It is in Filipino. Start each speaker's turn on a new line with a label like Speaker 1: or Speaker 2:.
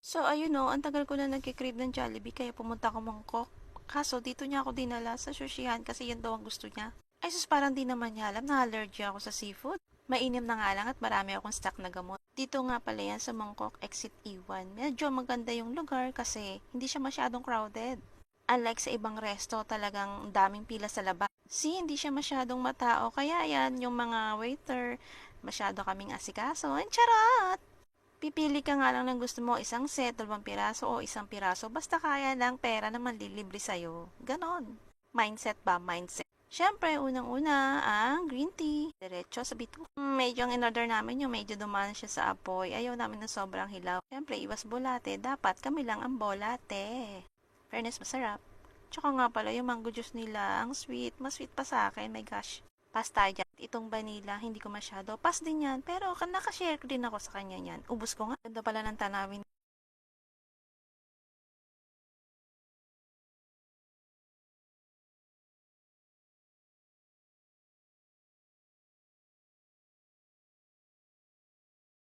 Speaker 1: So, ayun no, ang tagal ko na nagkikrave ng Jollibee kaya pumunta ako Mongkok. Kaso, dito niya ako dinala sa sushihan kasi yan daw ang gusto niya. Ay, sus, parang di naman niya alam na allergy ako sa seafood. Mainim na nga lang at marami akong stock na gamot. Dito nga pala yan sa Mongkok Exit E1. Medyo maganda yung lugar kasi hindi siya masyadong crowded. Unlike sa ibang resto, talagang daming pila sa labas. Hindi siya masyadong matao, kaya yan, yung mga waiter, masyado kaming asikaso. And charot! Pipili ka nga lang ng gusto mo, isang set, 2 piraso o isang piraso, basta kaya lang pera na manlilibre sa'yo. Ganon. Mindset ba? Mindset. Siyempre, unang-una, ang green tea. Diretso sa bituka. Medyo ang in-order namin yung medyo dumaan siya sa apoy. Ayaw namin na sobrang hilaw. Siyempre, iwas bulate. Dapat kami lang ang bolate. Fairness, masarap. Tsaka nga pala, yung mango juice nila, ang sweet. Mas sweet pa sa akin, my gosh. Pass tayo dyan. Itong vanilla, hindi ko masyado. Pass din yan. Pero nakashare din ako sa kanya yan. Ubus ko nga. Ganda pala ng tanawin.